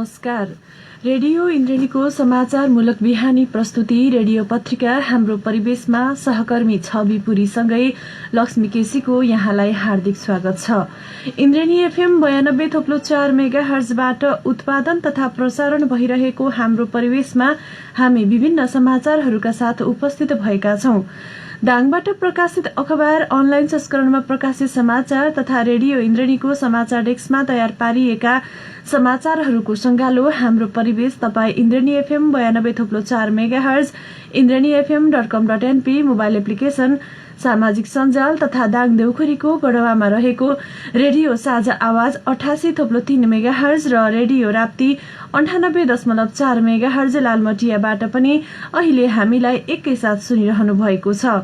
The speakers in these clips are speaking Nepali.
नमस्कार। रेडियो इन्द्रेणीको समाचारमूलक बिहानी प्रस्तुति रेडियो पत्रिका हाम्रो परिवेशमा सहकर्मी छवि पुरीसँगै लक्ष्मी केसीको यहाँलाई हार्दिक स्वागत छ। इन्द्रेणी एफएम 92.4 मेगाहर्जबाट उत्पादन तथा प्रसारण भइरहेको हाम्रो परिवेशमा हामी विभिन्न समाचारहरूका साथ उपस्थित भएका छौं। दाङबाट प्रकाशित अखबार, अनलाइन संस्करणमा प्रकाशित समाचार तथा रेडियो इन्द्रेणीको समाचार डेस्कमा तयार पारिएका समाचारहरूको संगालो हाम्रो परिवेश तपाईँ Indreni FM 92.4 megahertz, indrenifm.com.np mobile application, सामाजिक सञ्जाल तथा दाङ देउखुरीको गढवामा रहेको रेडियो साझा आवाज 88.3 मेगाहर्ज र रेडियो राप्ती 98.4 मेगाहर्ज लालमटियाबाट पनि अहिले हामीलाई एकैसाथ सुनिरहनु भएको छ।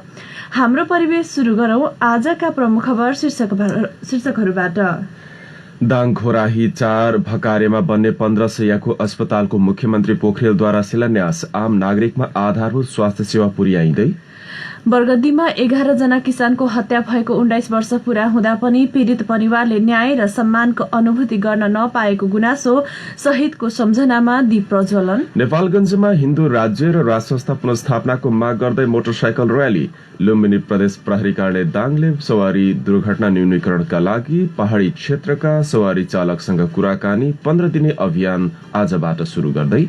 हाम्रो परिवेश सुरु गरौं आजका प्रमुख खबर शीर्षकहरूबाट। दाङ घोराही 4 भकारेमा बन्ने 15 शैय्याको अस्पतालको मुख्यमन्त्री पोखरेलद्वारा शिलान्यास, आम नागरिकमा आधारभूत स्वास्थ्य सेवा पुर्याइँदै। बरगद्दीमा 11 जना किसानको हत्या भएको 19 वर्ष पूरा हुँदा पनि पीड़ित परिवारले न्याय र सम्मानको अनुभूति गर्न नपाएको गुनासो शहीदको सम्झनामा दीप प्रज्वलन। नेपालगञ्जमा हिन्दू राज्य र राष्ट्र संस्था पुनर्स्थापनाको माग गर्दै मोटरसाइकल र्याली। लुम्बिनी प्रदेश प्रहरी कार्यालय दाङले सवारी दुर्घटना न्यूनीकरणका लागि पहाड़ी क्षेत्रका सवारी चालकसँग कुराकानी 15 दिने अभियान आजबाट शुरू गर्दै।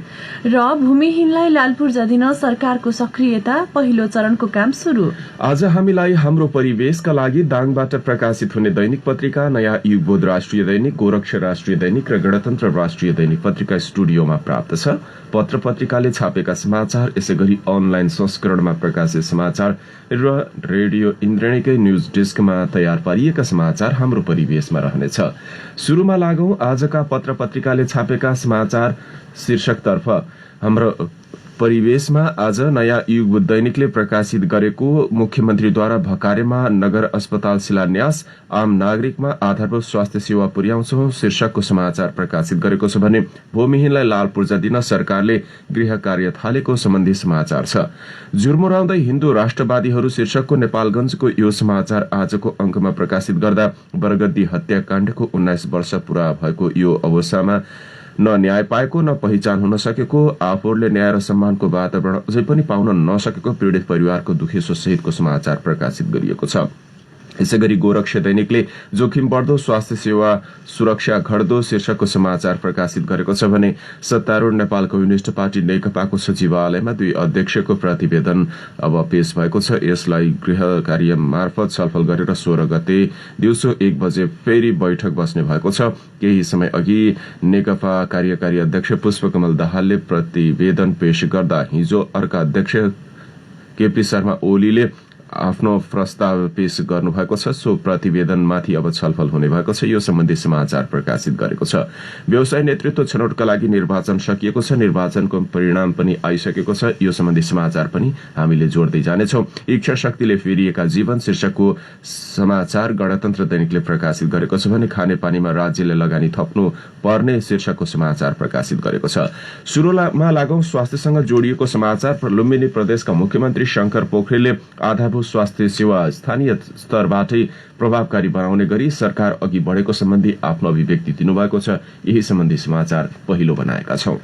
र भूमिहीनलाई लाल पूर्जा दिन सरकारको सक्रियता, पहिलो चरणको काम सुरु। आज हामीलाई हाम्रो परिवेशका लागि दाङबाट प्रकाशित हुने दैनिक पत्रिका, नयाँ युगबोध राष्ट्रिय दैनिक, गोरक्ष राष्ट्रिय दैनिक र गणतन्त्र राष्ट्रिय दैनिक पत्रिका स्टुडियोमा प्राप्त छ। पत्र पत्रिकाले छापेका समाचार, यसैगरी अनलाइन संस्करणमा प्रकाशित समाचार र रेडियो इन्द्रेणीकै न्यूज डेस्कमा तयार पारिएका समाचार हाम्रो परिवेशमा रहनेछ। शुरूमा लागौं आजका पत्र पत्रिकाले छापेका समाचार शीर्षकतर्फ। हाम्रो परिवेशमा आज नयाँ युग दैनिकले प्रकाशित गरेको मुख्यमन्त्रीद्वारा भकारेमा नगर अस्पताल शिलान्यास, आम नागरिकमा आधारभूत स्वास्थ्य सेवा पुर्याउँछौ शीर्षकको समाचार प्रकाशित गरेको छ भने भूमिहीनलाई लाल पूर्जा दिन सरकारले गृह कार्य थालेको सम्बन्धी समाचार छ। जुर्मुराउँदै हिन्दू राष्ट्रवादीहरू शीर्षकको नेपालगञ्जको यो समाचार आजको अंकमा प्रकाशित गर्दा बरगद्दी हत्याकाण्डको 19 वर्ष पूरा भएको यो अवस्थामा न न्याय पाएको, न पहिचान हुन सकेको, आफूहरूले न्याय र सम्मानको वातावरण अझै पनि पाउन नसकेको पीड़ित परिवारको दुखेसो सहितको समाचार प्रकाशित गरिएको छ। यसैगरी गोरक्ष दैनिकले जोखिम बढ्दो स्वास्थ्य सेवा सुरक्षा घट्दो शीर्षकको समाचार प्रकाशित गरेको छ भने सत्तारूढ़ नेपाल कम्युनिष्ट पार्टी नेकपाको सचिवालयमा 2 अध्यक्षको प्रतिवेदन अब पेश भएको छ। यसलाई गृह कार्य मार्फत छलफल गरेर 16 गते दिउँसो 1 बजे फेरि बैठक बस्ने भएको छ। केही समय अघि नेकपा कार्यकारी अध्यक्ष पुष्पकमल दाहालले प्रतिवेदन पेश गर्दा हिजो अर्का अध्यक्ष केपी शर्मा ओलीले आफ्नो प्रस्ताव पेश गर्नु भएको छ। सो प्रतिवेदनमाथि अब छलफल हुने भएको छ। यो सम्बन्धी समाचार प्रकाशित गरेको छ। व्यवसाय नेतृत्व छनौटका लागि निर्वाचन सकिएको छ, निर्वाचनको परिणाम पनि आइसकेको छ। यो सम्बन्धी समाचार पनि हामीले जोड्दै जानेछौं। इच्छा शक्तिले फेरिएका जीवन शीर्षकको समाचार गणतन्त्र दैनिकले प्रकाशित गरेको छ भने खानेपानीमा राज्यले लगानी थप्नु पर्ने शीर्षकको समाचार प्रकाशित गरेको छ। सुरुमा लागौं स्वास्थ्यसँग जोडिएको समाचार। लुम्बिनी प्रदेशका मुख्यमन्त्री शंकर पोखरेलले आधारभूत स्वास्थ्य सेवा स्थानीय स्तरबाटै प्रभावकारी बनाउने गरी सरकार अघि बढेको सम्बन्धी आफ्नो अभिव्यक्ति दिनुभएको छ। यही सम्बन्धी समाचार पहिलो बनाएका छौं।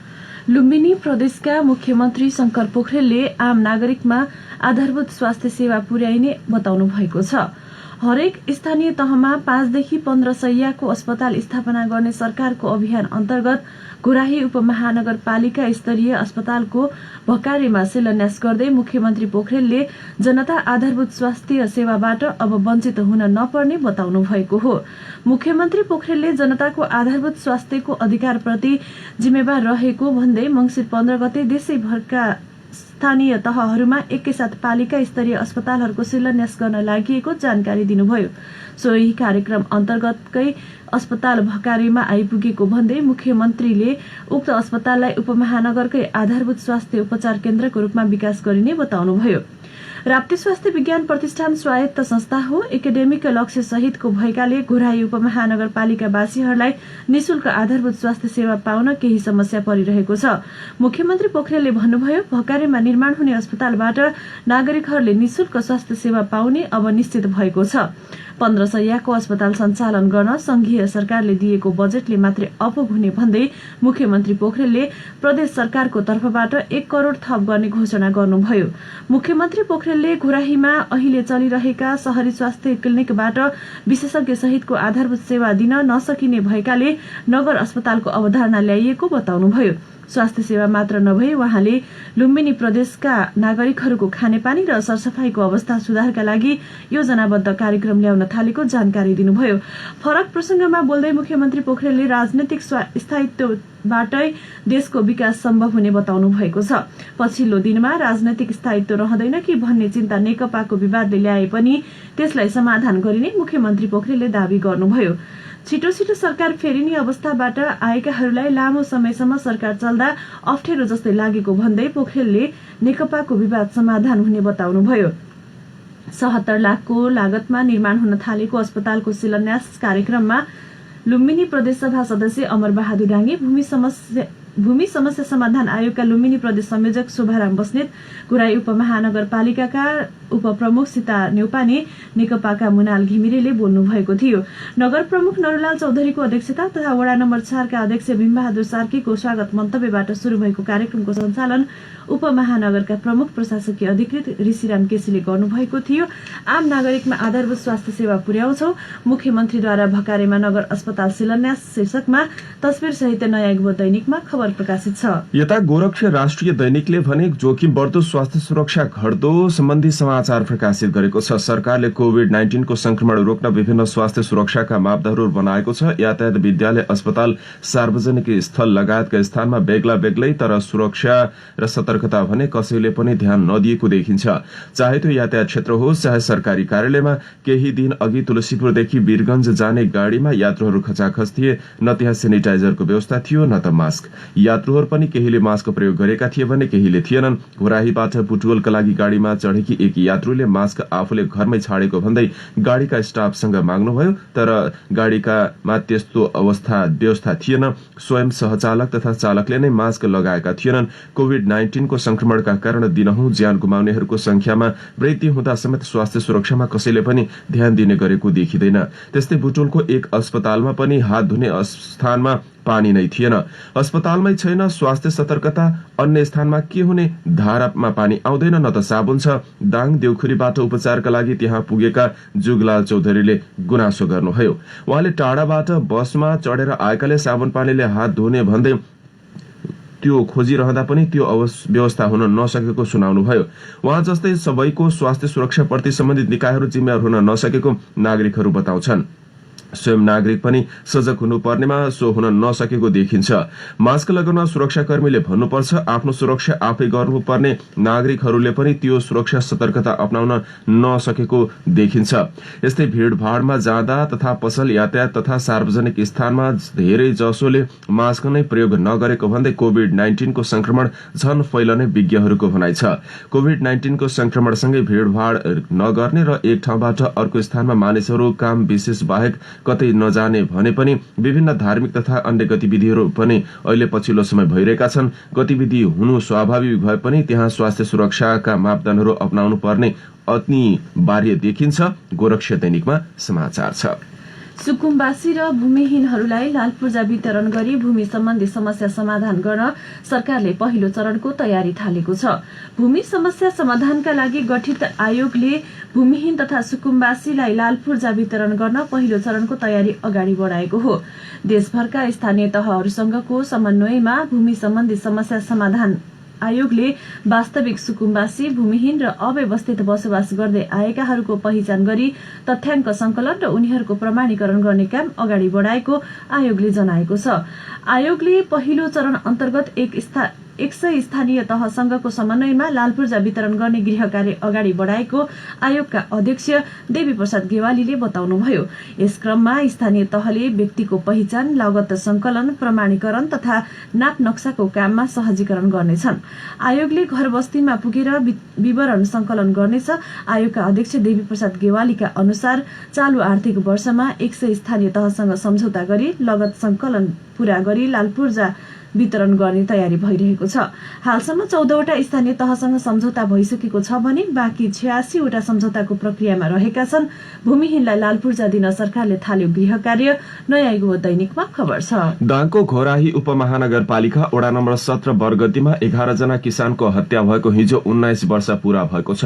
लुम्बिनी प्रदेशका मुख्यमन्त्री शंकर पोखरेलले आम नागरिकमा आधारभूत स्वास्थ्य सेवा पुर्याइने बताउनु भएको छ। हरेक स्थानीय तहमा 5 देखि 15 शैय्याको अस्पताल स्थापना गर्ने सरकारको अभियान अन्तर्गत घोराही उपमहानगरपालिका स्तरीय अस्पतालको भकारेमा शिलान्यास गर्दै मुख्यमन्त्री पोखरेलले जनता आधारभूत स्वास्थ्य सेवाबाट अब वञ्चित हुन नपर्ने बताउनु भएको हो। मुख्यमन्त्री पोखरेलले जनताको आधारभूत स्वास्थ्यको अधिकारप्रति जिम्मेवार रहेको भन्दै मंसिर 15 गते देशैभरका स्थानीय तहहरूमा एकैसाथ पालिका स्तरीय अस्पतालहरूको शिलान्यास गर्न लागि जानकारी दिनुभयो। सोही कार्यक्रम अन्तर्गतकै अस्पताल भकारीमा आइपुगेको भन्दै मुख्यमन्त्रीले उक्त अस्पताललाई उपमहानगरकै आधारभूत स्वास्थ्य उपचार केन्द्रको रूपमा विकास गरिने बताउनुभयो। राप्ती स्वास्थ्य विज्ञान प्रतिष्ठान स्वायत्त संस्था हो। एकाडेमिक लक्ष्य सहितको भएकाले घोराही उपमहानगरपालिकावासीहरूलाई निशुल्क आधारभूत स्वास्थ्य सेवा पाउन केही समस्या परिरहेको छ। मुख्यमन्त्री पोखरेलले भन्नुभयो, भकारेमा निर्माण हुने अस्पतालबाट नागरिकहरूले निशुल्क स्वास्थ्य सेवा पाउने अब निश्चित भएको छ। 15 शैय्याको अस्पताल सञ्चालन गर्न संघीय सरकारले दिएको बजेटले मात्रै अपुग हुने भन्दै मुख्यमन्त्री पोखरेलले प्रदेश सरकारको तर्फबाट 1 करोड़ थप गर्ने घोषणा गर्नुभयो। मुख्यमन्त्री पोखरेलले घुराहीमा अहिले चलिरहेका शहरी स्वास्थ्य क्लिनिकबाट विशेषज्ञ सहितको आधारभूत सेवा दिन नसकिने भएकाले नगर अस्पतालको अवधारणा ल्याइएको बताउनुभयो। स्वास्थ्य सेवा मात्र नभई उहाँले लुम्बिनी प्रदेशका नागरिकहरूको खानेपानी र सरसफाईको अवस्था सुधारका लागि योजनाबद्ध कार्यक्रम ल्याउन थालेको जानकारी दिनुभयो। फरक प्रसंगमा बोल्दै मुख्यमन्त्री पोखरेलले राजनैतिक स्थायित्वबाटै देशको विकास सम्भव हुने बताउनु भएको छ। पछिल्लो दिनमा राजनैतिक स्थायित्व रहँदैन कि भन्ने चिन्ता नेकपाको विवादले ल्याए पनि त्यसलाई समाधान गरिने मुख्यमन्त्री पोखरेलले दावी गर्नुभयो। छिटो छिटो सरकार फेरिने अवस्थाबाट आएकाहरूलाई लामो समयसम्म सरकार चल्दा अप्ठ्यारो जस्तै लागेको भन्दै पोखरेलले नेकपाको विवाद समाधान हुने बताउनुभयो। ७० लाखको लागतमा निर्माण हुन थालेको अस्पतालको शिलान्यास कार्यक्रममा लुम्बिनी प्रदेशसभा सदस्य अमर बहादुर डाङ्गे, भूमि समस्या समाधान आयोगका लुम्बिनी प्रदेश संयोजक शोभाराम बस्नेत, गुराई उपमहानगरपालिकाका उपप्रमुख सीता न्यौपाने, नेकपाका मुनाल घिमिरेले बोल्नु भएको थियो। नगर प्रमुख नरलाल चौधरीको अध्यक्षता तथा वडा नम्बर 4 का अध्यक्ष भीमबहादुर सार्कीको स्वागत मन्तव्यबाट शुरू भएको कार्यक्रमको सञ्चालन उपमहानगरका प्रमुख प्रशासकीय अधिकृत ऋषिराम केसीले गर्नुभएको थियो। आम नागरिकमा आधारभूत स्वास्थ्य सेवा पुर्याउँछौ, मुख्यमन्त्रीद्वारा भकारेमा नगर अस्पताल शिलान्यास शीर्षकमा तस्बिर सहित नयाँ युग दैनिकमा खबर प्रकाशित छ। यता गोरक्ष राष्ट्रिय दैनिकले भने जोखिम बढ्दो स्वास्थ्य सुरक्षा घट्दो सम्बन्धी समाचार प्रकाशित गरेको छ। सरकारले कोभिड-19 को संक्रमण रोक्न विभिन्न स्वास्थ्य सुरक्षाका मापदण्डहरू बनाएको छ। यातायात, विद्यालय, अस्पताल, सार्वजनिक स्थल लगायतका स्थानमा बेग्ला बेग्लै तर सुरक्षा र सतर्कता भने कसैले पनि ध्यान नदिएको देखिन्छ। चाहे त्यो यातायात क्षेत्र होस् चाहे सरकारी कार्यालयमा। केही दिन अघि तुलसीपुरदेखि वीरगंज जाने गाड़ीमा यात्रुहरू खचाखच थिए। न त्यहाँ सेनिटाइजरको व्यवस्था थियो न त मास्क। यात्रुहरू पनि केहीले मास्क प्रयोग गरेका थिए भने केहीले थिएनन्। घुराहीबाट बुटवलका लागि गाड़ीमा चढेकी एक यात्रुले मास्क आफूले घरमै छाडेको भन्दै गाड़ीका स्टाफसँग माग्नुभयो, तर गाड़ीकामा त्यस्तो व्यवस्था थिएन। स्वयं सहचालक तथा चालकले नै मास्क लगाएका थिएनन्। कोभिड-19 को संक्रमणका कारण दिनहुँ ज्यान गुमाउनेहरूको संख्यामा वृद्धि हुँदा समेत स्वास्थ्य सुरक्षामा कसैले पनि ध्यान दिने गरेको देखिँदैन। त्यस्तै बुटवलको एक अस्पतालमा पनि हात धुने स्थानमा पानी नै थिएन। अस्पतालमै छैन स्वास्थ्य सतर्कता, अन्य स्थानमा के हुने? धारामा पानी आउँदैन न त साबुन छ। दाङ देउखुरीबाट उपचारका लागि त्यहाँ पुगेका जुगलाल चौधरीले गुनासो गर्नुभयो। उहाँले टाढाबाट बसमा चढेर आएकाले साबुन पानीले हात धुने भन्दै त्यो खोजिरहँदा पनि त्यो व्यवस्था हुन नसकेको सुनाउनुभयो। उहाँ जस्तै सबैको स्वास्थ्य सुरक्षाप्रति सम्बन्धित निकायहरू जिम्मेवार हुन नसकेको नागरिकहरू बताउँछन्। स्वयं नागरिक पनि सजग हुनुपर्नेमा सो हुन नसकेको देखिन्छ। मास्क लगाउन सुरक्षाकर्मीले भन्नुपर्छ, आफ्नो सुरक्षा आफै गर्नुपर्ने नागरिकहरूले पनि त्यो सुरक्षा सतर्कता अपनाउन नसकेको देखिन्छ। यस्तै भीड़भाड़मा जाँदा तथा पसल, यातायात तथा सार्वजनिक स्थानमा धेरै जसोले मास्क नै प्रयोग नगरेको भन्दै कोभिड-19 को संक्रमण झन फैलने विज्ञहरूको भनाइ छ। कोभिड-19 को संक्रमणसँगै भीड़भाड़ नगर्ने र एक ठाउँबाट अर्को स्थानमा मानिसहरू काम विशेष बाहेक कतै नजाने भने पनि विभिन्न धार्मिक तथा अन्य गतिविधिहरू पनि अहिले पछिल्लो समय भइरहेका छन्। गतिविधि हुनु स्वाभाविक भए पनि त्यहाँ स्वास्थ्य सुरक्षाका मापदण्डहरू अपनाउनु पर्ने अनिवार्य देखिन्छ। गोरक्ष दैनिकमा समाचार छ। सुकुम्बासी र भूमिहीनहरूलाई लाल पूर्जा वितरण गरी भूमि सम्बन्धी समस्या समाधान गर्न सरकारले पहिलो चरणको तयारी थालेको छ। भूमि समस्या समाधानका लागि गठित आयोगले भूमिहीन तथा सुकुम्बासीलाई लाल पूर्जा वितरण गर्न पहिलो चरणको तयारी अगाडि बढाएको हो। देशभरका स्थानीय तहहरूसँगको समन्वयमा भूमि सम्बन्धी समस्या समाधान आयोगले वास्तविक सुकुम्बासी, भूमिहीन र अव्यवस्थित बसोबास गर्दै आएकाहरूको पहिचान गरी तथ्याङ्क संकलन र उनीहरूको प्रमाणीकरण गर्ने काम अगाडि बढाएको आयोगले जनाएको छ। आयोगले पहिलो चरण अन्तर्गत 100 स्थानीय तहसँगको समन्वयमा लाल पूर्जा वितरण गर्ने गृह कार्य अगाडि बढाएको आयोगका अध्यक्ष देवी प्रसाद गेवालीले बताउनुभयो। यस क्रममा स्थानीय तहले व्यक्तिको पहिचान, लागत संकलन, प्रमाणीकरण तथा नाप नक्साको काममा सहजीकरण गर्नेछन्। आयोगले घर बस्तीमा पुगेर विवरण संकलन गर्नेछ। आयोगका अध्यक्ष देवी प्रसाद गेवालीका अनुसार चालू आर्थिक वर्षमा 100 स्थानीय तहसँग सम्झौता गरी लागत संकलन पूरा गरी लाल पूर्जा वितरण गर्ने तयारी भइरहेको छ। हालसम्म 14वटा स्थानीय तहसँग सम्झौता भइसकेको छ भने बाँकी 86वटा सम्झौताको प्रक्रियामा रहेका छन्। भूमिहीनलाई लाल पूर्जा दिन सरकारले थाल्यो गृह कार्य, नयाँ युग दैनिकमा खबर छ। दाङको घोराही उपमहानगरपालिका वडा नम्बर 17 बरगतीमा 11 जना किसानको हत्या भएको हिजो 19 वर्ष पूरा भएको छ।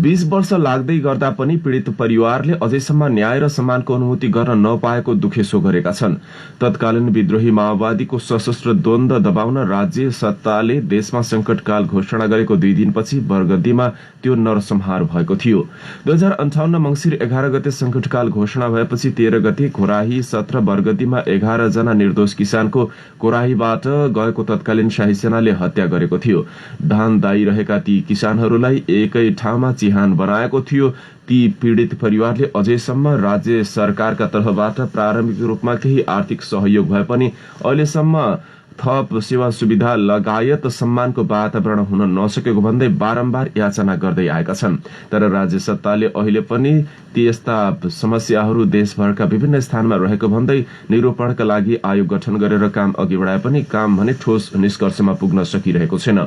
20 वर्ष लाग्दै गर्दा पनि पीड़ित परिवारले अझैसम्म न्याय र सम्मानको अनुभूति गर्न नपाएको दुखेसो गरेका छन्। तत्कालीन विद्रोही माओवादीको सशस्त्र द्वन्द्व दबाउन राज्य सत्ताले देशमा संकटकाल घोषणा गरेको 2 दिनपछि बरगतीमा त्यो नरसंहार भएको थियो। 2058 मंसिर 11 गते संकटकाल घोषणा भएपछि 13 गते घोराही 17 बरगतीमा 11 जना निर्दोष किसानको घोराहीबाट गएको तत्कालीन शाही सेनाले हत्या गरेको थियो। धान दाइरहेका ती किसानहरूलाई एकै ठाउँमा चिहान बनाएको थियो। ती पीड़ित परिवारले अझैसम्म राज्य सरकारका तर्फबाट प्रारम्भिक रूपमा केही आर्थिक सहयोग भए पनि अहिलेसम्म थप सेवा सुविधा लगायत सम्मानको वातावरण हुन नसकेको भन्दै बारम्बार याचना गर्दै आएका छन्। तर राज्य सत्ताले अहिले पनि त्यस्ता समस्याहरू देशभरका विभिन्न स्थानमा रहेको भन्दै निरूपणका लागि आयोग गठन गरेर काम अघि बढाए पनि काम भने ठोस निष्कर्षमा पुग्न सकिरहेको छैन।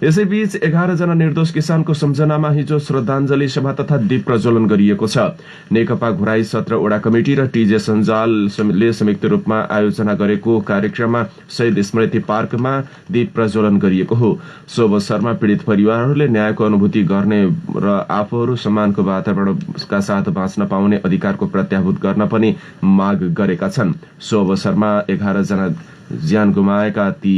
यसैबीच 11 जना निर्दोष किसानको सम्झनामा हिजो श्रद्धाञ्जली सभा तथा दीप प्रज्वलन गरिएको छ। नेकपा घोराही 17 वडा कमिटी र टीजे सञ्जालले संयुक्त रूपमा आयोजना गरेको कार्यक्रममा शहीद स्मृति पार्कमा दीप प्रज्वलन गरिएको हो। सो अवसरमा पीड़ित परिवारहरूले न्यायको अनुभूति गर्ने र आफूहरू सम्मानको वातावरणका साथ बाँच्न पाउने अधिकारको प्रत्याभूत गर्न पनि माग गरेका छन्। सो अवसरमा 11 जना ज्यान गुमाएका ती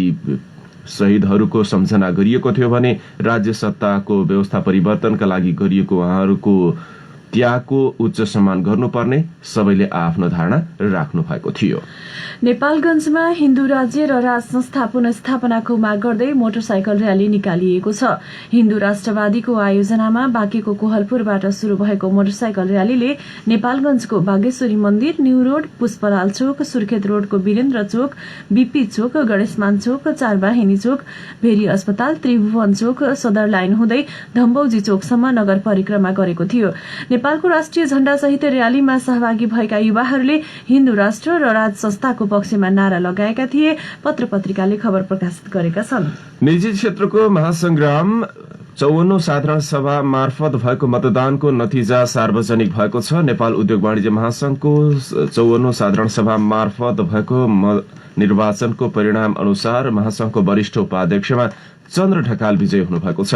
शहीदहरूको सम्झना गरिएको थियो भने राज्य सत्ताको व्यवस्था परिवर्तनका लागि गरिएको उहाँहरूको त्यागको उच्च सम्मान गर्नुपर्ने सबैले आफ्नो धारणा राख्नु भएको थियो। नेपालगञ्जमा हिन्दू राज्य र राज संस्था पुनस्थापनाको माग गर्दै मोटरसाइकल र्याली निकालिएको छ। हिन्दू राष्ट्रवादीको आयोजनामा बाँकेको कोहलपुरबाट शुरू भएको मोटरसाइकल र्यालीले नेपालगञ्जको बागेश्वरी मन्दिर, न्यू रोड, पुष्पलाल चोक, सुर्खेत रोडको वीरेन्द्र चोक, बीपी चोक, गणेशमान चोक, चारबाहिनी चोक, भेरी अस्पताल, त्रिभुवन चोक, सदर लाइन हुँदै धम्बौजी चोकसम्म नगर परिक्रमा गरेको थियो। नेपालको राष्ट्रिय झण्डा सहित र्यालीमा सहभागी भएका युवाहरूले हिन्दू राष्ट्र र राज संस्थाको पक्षमा नारा लगाएका थिए। पत्र पत्रिकाले खबर प्रकाशित गरेका छन्। निजी क्षेत्रको महासंग्राम 54औं साधारण सभा मार्फत भएको मतदानको नतिजा सार्वजनिक भएको छ। नेपाल उद्योग वाणिज्य महासंघको 54औं साधारण सभा मार्फत भएको निर्वाचनको परिणाम अनुसार महासंघको वरिष्ठ उपाध्यक्षमा चन्द्र ढकाल विजयी हुनुभएको छ।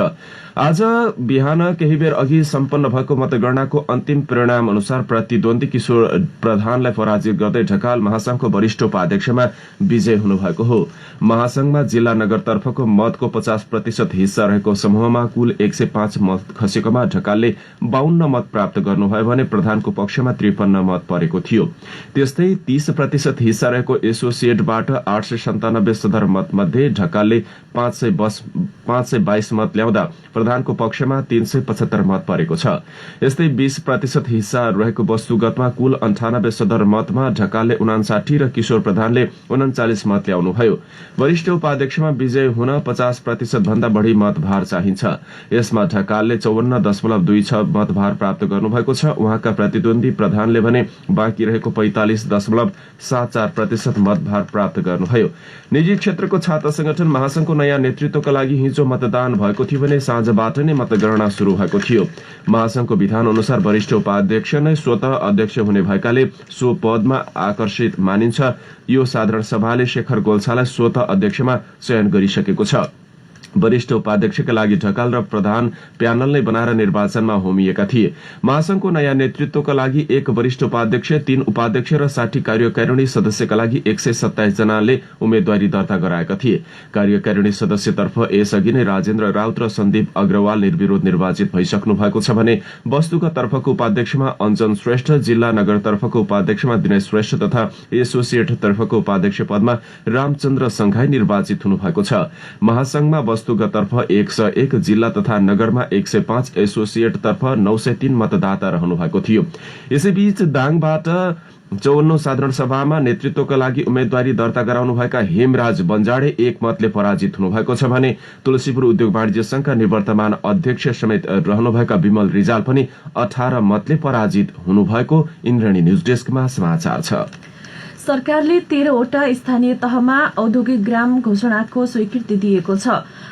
आज बिहान केही बेर अघि सम्पन्न भएको मतगणनाको अन्तिम परिणाम अनुसार प्रतिद्वन्दी किशोर प्रधानलाई पराजित गर्दै ढकाल महासंघको वरिष्ठ उपाध्यक्षमा विजय हुनुभएको हो। महासंघमा जिल्ला नगरतर्फको मतको 50% हिस्सा रहेको समूहमा कुल 105 मत खसेकोमा ढकालले 52 मत प्राप्त गर्नुभयो भने प्रधानको पक्षमा 53 मत परेको थियो। त्यस्तै 30% हिस्सा रहेको एसोसिएटबाट 897 सदर मत मध्ये ढकालले 522 मत ल्याउँदा प्रधानको पक्षमा 375 मत परेको छ। यस्तै 20% हिस्सा रहेको वस्तुगतमा कुल 98 सदर मतमा ढकालले 59 र किशोर प्रधानले 39 मत ल्याउनुभयो। वरिष्ठ उपाध्यक्षमा विजय हुन 50% भन्दा बढ़ी मतभार चाहिन्छ। यसमा ढकालले 54.26 मतभार प्राप्त गर्नुभएको छ। उहाँका प्रतिद्वन्दी प्रधानले भने बाँकी रहेको 45.74% मतभार प्राप्त गर्नुभयो। निजी क्षेत्रको छात्र संगठन महासंघको नयाँ नेतृत्वका लागि हिजो मतदान भएको थियो भने साँझबाट नै मतगणना शुरू भएको थियो। महासंघको विधान अनुसार वरिष्ठ उपाध्यक्ष नै स्वतः अध्यक्ष हुने भएकाले सो पदमा आकर्षित मानिन्छ। यो साधारण सभाले शेखर गोल्छालाई स्वतः अध्यक्षमा चयन गरिसकेको छ। वरिष्ठ उपाध्यक्षका लागि ढकाल र प्रधान प्यानल नै बनाएर निर्वाचनमा होमिएका थिए। महासंघको नयाँ नेतृत्वका लागि 1 वरिष्ठ उपाध्यक्ष, 3 उपाध्यक्ष र 60 कार्यकारिणी सदस्यका लागि 127 जनाले उम्मेद्वारी दर्ता गराएका थिए। कार्यकारिणी सदस्यतर्फ यसअघि नै राजेन्द्र राउत र सन्दीप अग्रवाल निर्विरोध निर्वाचित भइसक्नु भएको छ भने वस्तुगत तर्फको उपाध्यक्षमा अञ्जन श्रेष्ठ, जिल्ला नगरतर्फको उपाध्यक्षमा दिनेश श्रेष्ठ तथा एसोसिएट तर्फको उपाध्यक्ष पदमा रामचन्द्र संघाई निर्वाचित हुनुभएको छ। महासंघमा वस्तुगत तर्फ 101, जिल्ला तथा नगरमा 105, एसोसिएट तर्फ 903 मतदाता रहनु भएको थियो। यसैबीच दाङबाट 54औं साधारण सभामा नेतृत्वका लागि उम्मेद्वारी दर्ता गराउनुभएका हेमराज बन्जाडे 1 मतले पराजित हुनुभएको छ भने तुलसीपुर उद्योग वाणिज्य संघका निवर्तमान अध्यक्ष समेत रहनुभएका विमल रिजाल पनि 18 मतले पराजित हुनुभएको इन्द्रणी न्यूज डेस्कमा समाचार छ। सरकारले 13वटा स्थानीय तहमा औद्योगिक ग्राम घोषणाको स्वीकृति दिएको छ।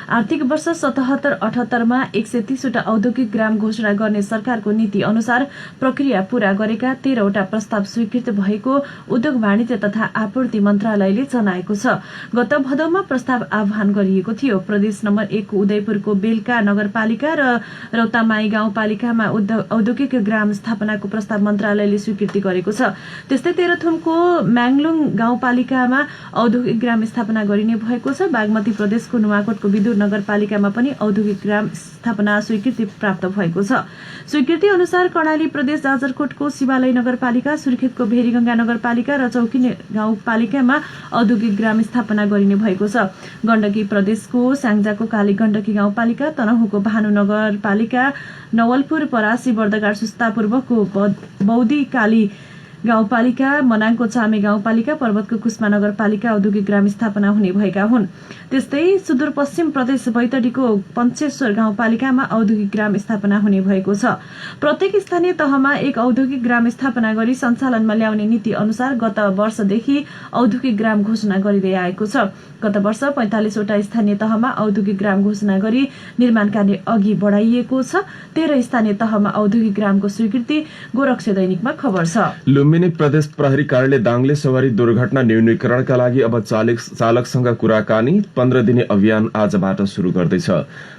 आर्थिक वर्ष 77-78 मा 130वटा औद्योगिक ग्राम घोषणा गर्ने सरकारको नीति अनुसार प्रक्रिया पूरा गरेका 13वटा प्रस्ताव स्वीकृत भएको उद्योग वाणिज्य तथा आपूर्ति मन्त्रालयले जनाएको छ। गत भदौमा प्रस्ताव आह्वान गरिएको थियो। प्रदेश नम्बर 1 को उदयपुरको बेलका नगरपालिका र रौतामाई गाउँपालिकामा औद्योगिक ग्राम स्थापनाको प्रस्ताव मन्त्रालयले स्वीकृति गरेको छ। त्यस्तै तेह्रथुमको म्याङलुङ गाउँपालिकामा औद्योगिक ग्राम स्थापना गरिने भएको छ। बागमती प्रदेशको नुवाकोटको विदुर नगरपालिकामा पनि औद्योगिक ग्राम स्थापना स्वीकृति प्राप्त भएको छ। स्वीकृति अनुसार कर्णाली प्रदेश जाजरकोटको शिवालय नगरपालिका, सुर्खेतको भेरीगंगा नगरपालिका र चौकी गाउँपालिकामा औद्योगिक ग्राम स्थापना गरिने भएको छ। गण्डकी प्रदेशको स्याङ्जाको काली गण्डकी गाउँपालिका, तनहुँको भानु नगरपालिका, नवलपुर परासी बर्दगाड सुस्ता पूर्वको बौदी काली गाउँपालिका, मनाङको चामे गाउँपालिका, पर्वतको कुस्मा नगरपालिका औद्योगिक ग्राम स्थापना हुने भएका हुन्। त्यस्तै सुदूरपश्चिम प्रदेश बैतडीको पञ्चेश्वर गाउँपालिकामा औद्योगिक ग्राम स्थापना हुने भएको छ। प्रत्येक स्थानीय तहमा एक औद्योगिक ग्राम स्थापना गरी सञ्चालनमा ल्याउने नीति अनुसार गत वर्षदेखि औद्योगिक ग्राम घोषणा गरिँदै आएको छ। गत वर्ष 45वटा स्थानीय तहमा औद्योगिक ग्राम घोषणा गरी निर्माण कार्य अघि बढाइएको छ। 13 स्थानीय तहमा औद्योगिक ग्रामको स्वीकृति गोरक्ष दैनिकमा खबर छ। लुम्बिनी प्रदेश प्रहरी कार्यालय दाङले सवारी दुर्घटना न्यूनीकरणका लागि अब चालकसँग कुराकानी 15 दिने अभियान आजबाट शुरू गर्दैछ।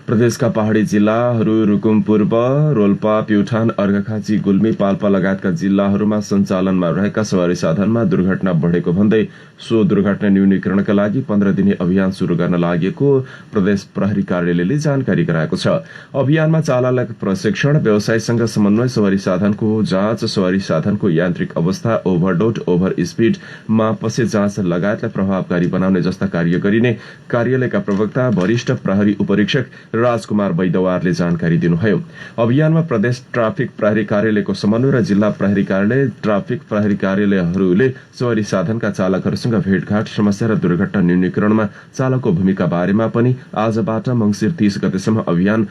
प्रदेशका पहाड़ी जिल्लाहरू रुकुम पूर्व, रोल्पा, प्युठान, अर्घाखाँची, गुल्मी, पाल्पा लगायतका जिल्लाहरूमा सञ्चालनमा रहेका सवारी साधनमा दुर्घटना बढ़ेको भन्दै सो दुर्घटना न्यूनीकरणका लागि 15 दिने अभियान शुरू गर्न लागेको प्रदेश प्रहरी कार्यालयले जानकारी गराएको छ। अभियानमा चालक प्रशिक्षण, व्यवसायसँग समन्वय, सवारी साधनको जाँच, सवारी साधनको यान्त्रिक अवस्था, ओभरलोड, ओभर स्पीड, मापसे जाँच लगायतलाई प्रभावकारी बनाउने जस्ता कार्य गरिने कार्यालयका प्रवक्ता वरिष्ठ प्रहरी उपरीक्षक राजकुमार वैदवारले जानकारी दिनुभयो। अभियानमा प्रदेश ट्राफिक प्रहरी कार्यालयको समन्वय र जिल्ला प्रहरी कार्यालय, ट्राफिक प्रहरी कार्यालयहरूले सवारी साधनका चालकहरूसँग भेटघाट, समस्या र दुर्घटना न्यूनीकरणमा चालकको भूमिका बारेमा पनि आजबाट मंसिर 30 गतेसम्म अभियान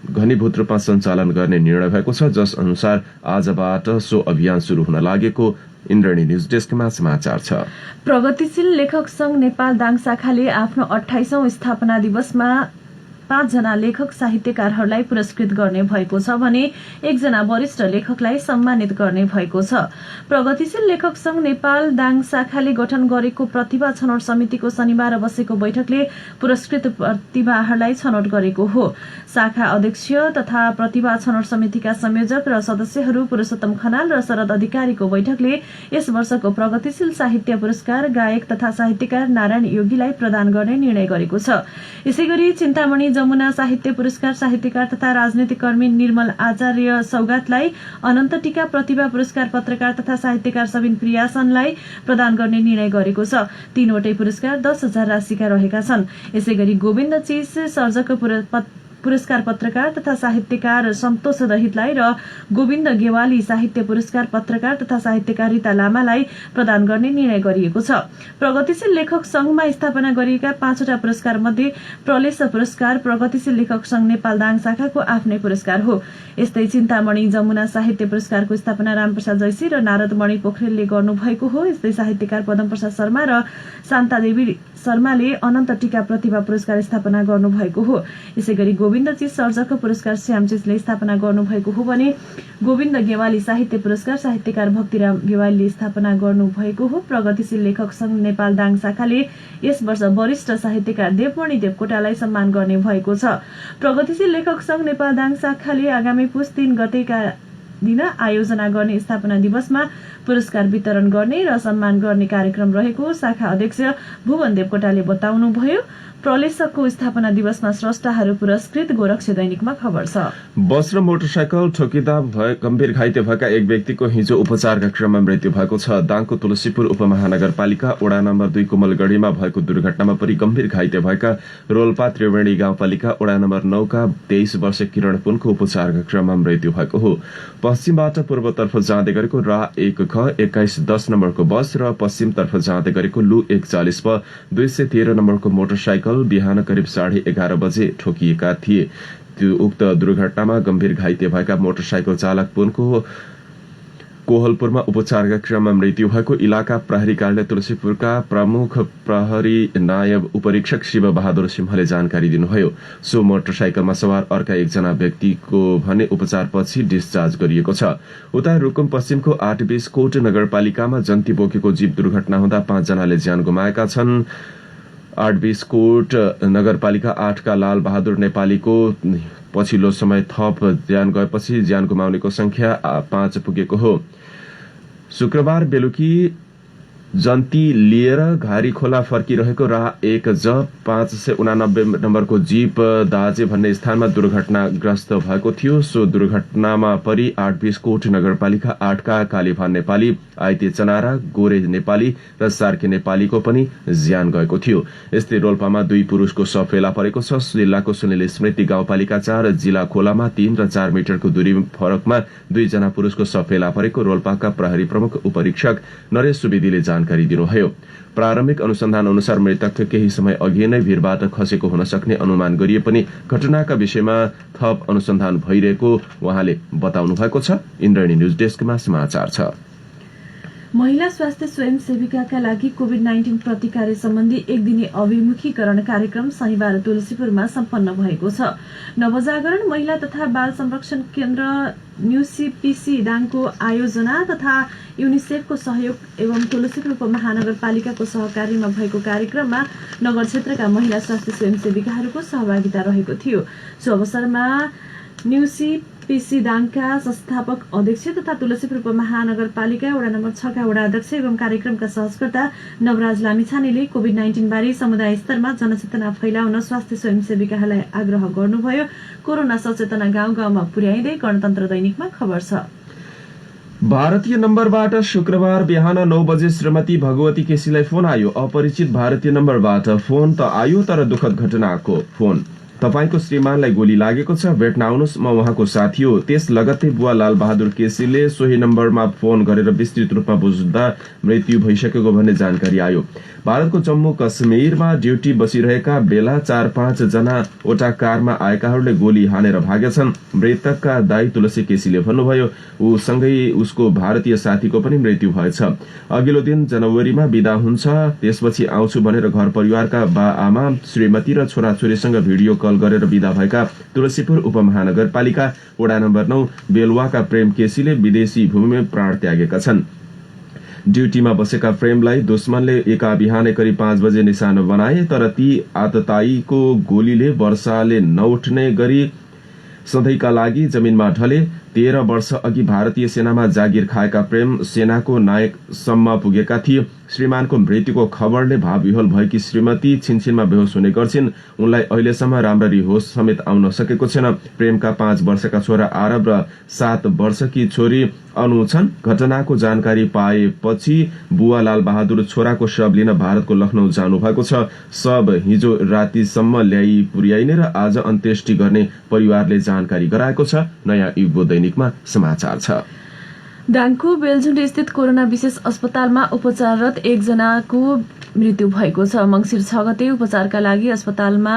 घनीभूत रूपमा सञ्चालन गर्ने निर्णय भएको छ, जस अनुसार आजबाट सो अभियान शुरू हुन लागेको इन्द्रणी न्यूज डेस्कमा समाचार छ। प्रगतिशील लेखक संघ नेपाल दाङ शाखाले आफ्नो 28औं स्थापना दिवसमा 5 जना लेखक साहित्यकारहरूलाई पुरस्कृत गर्ने भएको छ भने 1 जना वरिष्ठ लेखकलाई सम्मानित गर्ने भएको छ। प्रगतिशील लेखक संघ नेपाल दाङ शाखाले गठन गरेको प्रतिभा छनौट समितिको शनिबार बसेको बैठकले पुरस्कृत प्रतिभाहरूलाई छनौट गरेको हो। शाखा अध्यक्ष तथा प्रतिभा छनौट समितिका संयोजक र सदस्यहरू पुरुषोत्तम खनाल र शरद अधिकारीको बैठकले यस वर्षको प्रगतिशील साहित्य पुरस्कार गायक तथा साहित्यकार नारायण योगीलाई प्रदान गर्ने निर्णय गरेको छ। यसैगरी चिन्तामणि जमुना साहित्य पुरस्कार साहित्यकार तथा राजनीतिक कर्मी निर्मल आचार्य सौगातलाई, अनन्त टीका प्रतिभा पुरस्कार पत्रकार तथा साहित्यकार सबिन प्रियासनलाई प्रदान गर्ने निर्णय गरेको छ। 3 वटै पुरस्कार 10,000 राशिका रहेका छन्। यसैगरी गोविन्द चिस सर्जक पुरस्कार पत्रकार तथा साहित्यकार सन्तोष दहितलाई र गोविन्द गेवाली साहित्य पुरस्कार पत्रकार तथा साहित्यकार रिता लामालाई प्रदान गर्ने निर्णय गरिएको छ। प्रगतिशील लेखक संघमा स्थापना गरिएका 5वटा पुरस्कार मध्ये प्रलेश पुरस्कार प्रगतिशील लेखक संघ नेपाल दाङ शाखाको आफ्नै पुरस्कार हो। यस्तै चिन्तामणि जमुना साहित्य पुरस्कारको स्थापना रामप्रसाद जैसी र नारदमणि पोखरेलले गर्नुभएको हो। यस्तै साहित्यकार पदमप्रसाद शर्मा र शान्तादेवी शर्माले अनन्त टीका प्रतिभा पुरस्कार स्थापना गर्नुभएको हो। यसैगरी गोविन्द चिज सर्जक पुरस्कार श्यामचिजले स्थापना गर्नुभएको हो भने गोविन्द गेवाली साहित्य पुरस्कार साहित्यकार भक्तिराम गेवालीले स्थापना गर्नुभएको हो। प्रगतिशील लेखक संघ नेपाल दाङ शाखाले यस वर्ष वरिष्ठ साहित्यकार देवमणि देवकोटालाई सम्मान गर्ने भएको छ। प्रगतिशील लेखक संघ नेपाल दाङ शाखाले आगामी पुस 3 गतेका दिन आयोजना गर्ने स्थापना दिवसमा पुरस्कार वितरण गर्ने र सम्मान गर्ने कार्यक्रम रहेको शाखा अध्यक्ष भुवन देवकोटाले बताउनुभयो। प्रलेशको स्थापना दिवसमा स्रष्टाहरू पुरस्कृत गोरक्ष दैनिकमा खबर छ। बस र मोटरसाइकल ठोकिँदा गम्भीर घाइते भएका एक व्यक्तिको हिजो उपचारका क्रममा मृत्यु भएको छ। दाङको तुलसीपुर उपमहानगरपालिका वडा नम्बर 2 कोमलगढीमा भएको दुर्घटनामा परि गम्भीर घाइते भएका रोल्पा त्रिवेणी गाउँपालिका वडा नम्बर 9 का 23 वर्षीय किरण पुनको उपचारका क्रममा मृत्यु भएको हो। पश्चिमबाट पूर्वतर्फ जाँदै गरेको रा 1 ख 2110 नम्बरको बस र पश्चिमतर्फ जाँदै गरेको लु 140 प 213 नम्बरको मोटरसाइकल बिहान करिब 11:30 बजे ठोकिएका थिए। त्यो उक्त दुर्घटनामा गम्भीर घाइते भएका मोटरसाइकल चालक पुनको कोहलपुरमा उपचारका क्रममा मृत्यु भएको इलाका प्रहरी कार्यालय तुलसीपुरका प्रमुख प्रहरी नायब उपरीक्षक शिव बहादुर सिंहले जानकारी दिनुभयो। सो मोटरसाइकलमा सवार अर्का एकजना व्यक्तिको भने उपचारपछि डिस्चार्ज गरिएको छ। उता रुकुम पश्चिमको 8 कोट नगरपालिकामा जन्ती बोकेको जीप दुर्घटना हुँदा 5 जनाले ज्यान गुमाएका छन्। 8 कोट नगरपालिका 8 का लाल बहादुर नेपालीको पछिल्लो समय थप ज्यान गएपछि ज्यान गुमाउनेको संख्या 5 पुगेको हो। शुक्रबार बेलुकी जन्ती लिएर घारी खोला फर्किरहेको राह 1J 589 नम्बरको जीप दाजे भन्ने स्थानमा दुर्घटनाग्रस्त भएको थियो। सो दुर्घटनामा परि 8 कोट नगरपालिका 8 का कालीभान नेपाली, आइते चनारा, गोरे नेपाली र सार्के नेपालीको पनि ज्यान गएको थियो। यस्तै रोल्पामा 2 पुरुषको शव फेला परेको छ। जिल्लाको सुनिल स्मृति गाउँपालिका 4 जिल्ला खोलामा 3 र 4 मिटरको दूरी फरकमा 2 जना पुरुषको शव फेला परेको रोल्पाका प्रहरी प्रमुख उपरीक्षक नरेश सुवेदीले जानकारी दिनुभयो। प्रारम्भिक अनुसन्धान अनुसार मृतक केही समय अघि नै भिरबाट खसेको हुन सक्ने अनुमान गरिए पनि घटनाका विषयमा थप अनुसन्धान भइरहेको उहाँले बताउनु भएको छ। इन्द्रणी न्यूज डेस्कमा समाचार छ। महिला स्वास्थ्य स्वयंसेविकाका लागि कोभिड-19 प्रतिकार सम्बन्धी 1 दिने अभिमुखीकरण कार्यक्रम शनिबार तुलसीपुरमा सम्पन्न भएको छ। नवजागरण महिला तथा बाल संरक्षण केन्द्र न्युसिपिसी दाङको आयोजना तथा युनिसेफको सहयोग एवं तुलसीपुर उपमहानगरपालिकाको सहकार्यमा भएको कार्यक्रममा नगर क्षेत्रका महिला स्वास्थ्य स्वयंसेविकाहरूको सहभागिता रहेको थियो। सो अवसरमा न्युसिपिसी दाङका संस्थापक अध्यक्ष तथा तुलसीपुर उपमहानगरपालिका वडा नम्बर 6 का वडा अध्यक्ष एवं कार्यक्रमका सहस्कर्ता नवराज लामिछानेले कोभिड-19 बारे समुदाय स्तरमा जनचेतना फैलाउन स्वास्थ्य स्वयंसेविकाहरूलाई आग्रह गर्नुभयो। कोरोना सचेतना गाउँ गाउँमा पुर्याइँदै गणतन्त्र दैनिकमा खबर छ। भारतीय नम्बरबाट शुक्रबार बिहान 9 बजे श्रीमती भगवती केसीलाई फोन आयो। अपरिचित भारतीय नम्बरबाट फोन त आयो, तर दुःखद घटनाको फोन। तपाईको श्रीमानलाई गोली लागेको छ, भेट्न आउनुहोस्, म उहाँको साथी हो। त्यस लगत्तै बुवा लाल बहादुर केसीले सोही नम्बरमा फोन गरेर विस्तृत रूपमा बुझ्दा मृत्यु भइसकेको भन्ने जानकारी आयो। भारतको जम्मू कश्मीरमा ड्युटी बसिरहेका बेला 4-5 जना वटा कारमा आएकाहरूले गोली हानेर भागेछन्। मृतकका दाई तुलसी केसीले भन्नुभयो सँगै उसको भारतीय साथीको पनि मृत्यु भएछ। अघिल्लो दिन जनवरीमा बिदा हुन्छ, त्यसपछि आउँछु भनेर घर परिवारका बा आमा, श्रीमती र छोराछोरीसँग भिडियो कल गरेर बिदा भएका तुलसीपुर उपमहानगरपालिका वडा नम्बर 9 बेलुवाका प्रेम केसीले विदेशी भूमिमा प्राण त्यागेका छन्। ड्युटीमा बसेका प्रेमलाई दुश्मनले एका बिहानै करिब 5 बजे निशाना बनाए, तर ती आततायीको गोलीले वर्षाले नउठ्ने गरी सधैँका लागि जमिनमा ढले। 13 वर्ष अघि भारतीय सेनामा जागिर खाएका प्रेम सेनाको नायकसम्म पुगेका थिए। श्रीमानको मृत्युको खबरले भावविह्वल भएकी श्रीमती छिनछिनमा बेहोस हुने गर्छिन्। उनलाई अहिलेसम्म राम्ररी होस समेत आउन सकेको छैन। प्रेमका 5 वर्षका छोरा आरब र 7 वर्षकी छोरी अनु छन्। घटनाको जानकारी पाएपछि बुवा लाल बहादुर छोराको शव लिन भारतको लखनऊ जानु भएको छ। शव हिजो रातिसम्म ल्याइ पुर्याइने र आज अन्त्येष्टि गर्ने परिवारले जानकारी गराएको छ। नयाँ युग दैनिकमा समाचार छ। दाङको बेलझुण्ड स्थित कोरोना विशेष अस्पतालमा उपचाररत 1 जनाको मृत्यु भएको छ। मंसिर 6 गते उपचारका लागि अस्पतालमा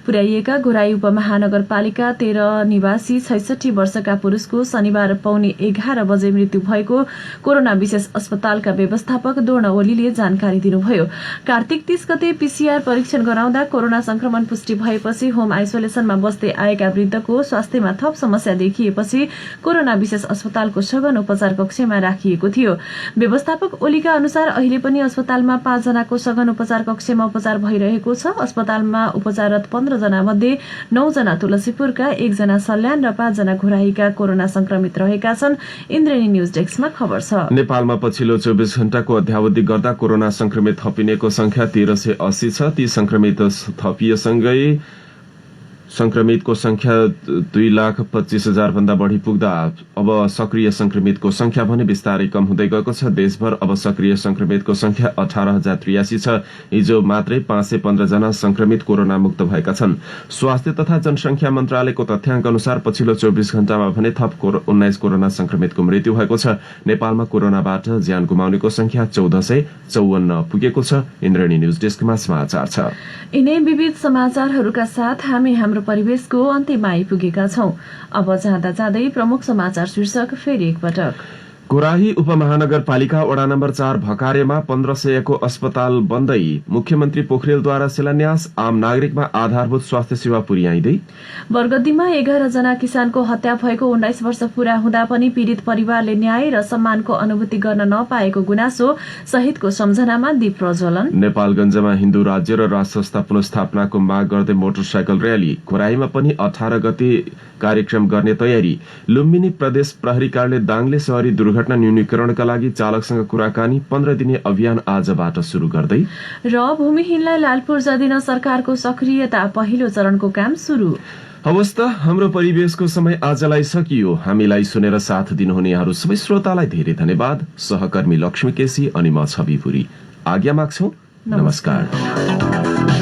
पुर्याइएका घोराई उपमहानगरपालिका 13 निवासी 66 वर्षका पुरुषको शनिबार पौने 11 बजे मृत्यु भएको कोरोना विशेष अस्पतालका व्यवस्थापक दोर्ण ओलीले जानकारी दिनुभयो। कार्तिक 30 गते पीसीआर परीक्षण गराउँदा कोरोना संक्रमण पुष्टि भएपछि होम आइसोलेसनमा बस्दै आएका वृद्धको स्वास्थ्यमा थप समस्या देखिएपछि कोरोना विशेष अस्पतालको सघन उपचार कक्षमा राखिएको थियो। व्यवस्थापक ओलीका अनुसार अहिले पनि अस्पतालमा 5 जनाको सघन उपचार कक्षमा उपचार भइरहेको छ। अस्पतालमा उपचाररत 15 जना मध्ये 9 जना तुलसीपुरका, 1 जना सल्यान र 5 जना घोराईका कोरोना संक्रमित रहेका छन्। इन्द्रेणी न्यूज डेस्कमा खबर छ। नेपालमा पछिल्लो 24 घण्टाको अध्यावधि गर्दा कोरोना संक्रमित थपिनेको संख्या 1380 छ। ती संक्रमित थपिएसँगै संक्रमितको संख्या 2,25,000 भन्दा बढ़ी पुग्दा अब सक्रिय संक्रमितको संख्या भने बिस्तारै कम हुँदै गएको छ। देशभर अब सक्रिय संक्रमितको संख्या 18,083 छ। हिजो मात्रै 515 जना संक्रमित कोरोना मुक्त भएका छन्। स्वास्थ्य तथा जनसंख्या मन्त्रालयको तथ्याङ्क अनुसार पछिल्लो 24 घण्टामा भने थप 19 कोरोना संक्रमितको मृत्यु भएको छ। नेपालमा कोरोनाबाट ज्यान गुमाउनेको संख्या 1454 पुगेको छ। इन्द्रणी न्यूज डेस्कमा समाचार छ। यिनै विविध समाचारहरूका साथ हामी हाम्रो परिवेशको अन्त्यमा आइपुगेका छौं। अब जाँदा जाँदै प्रमुख समाचार शीर्षक फेरि एकपटक। कोराही उपमहानगरपालिका वडा नम्बर 4 भकारेमा 1500 को अस्पताल बन्दै मुख्यमन्त्री पोखरेलद्वारा शिलान्यास आम नागरिकमा आधारभूत स्वास्थ्य सेवा पुर्याइँदै। बरगदीमा 11 जना किसानको हत्या भएको 19 वर्ष पूरा हुँदा पनि पीड़ित परिवारले न्याय र सम्मानको अनुभूति गर्न नपाएको गुनासो सहितको सम्झनामा दीप प्रज्वलन। नेपालगञ्जमा हिन्दू राज्य र राष्ट्र संस्था पुनर्स्थापनाको माग गर्दै मोटरसाइकल र्याली। कोराईमा पनि 18 गते कार्यक्रम गर्ने तयारी। लुम्बिनी प्रदेश प्रहरी कार्यालय दाङले शहरी दुर्घटना न्यूनीकरणका लागि चालकसँग कुराकानी 15 दिने अभियान आजबाट शुरू गर्दै। र भूमिहीनलाई लाल पूर्जा दिन सरकारको सक्रियता पहिलो चरणको काम शुरू। हवस् त हाम्रो परिवेशको समय आजलाई सकियो। हामीलाई सुनेर साथ दिनुहुने यहाँहरू सबै श्रोतालाई धेरै धन्यवाद। सहकर्मी लक्ष्मी केसी अनि म छवि पुरी आज्ञा माग्छौं। नमस्कार।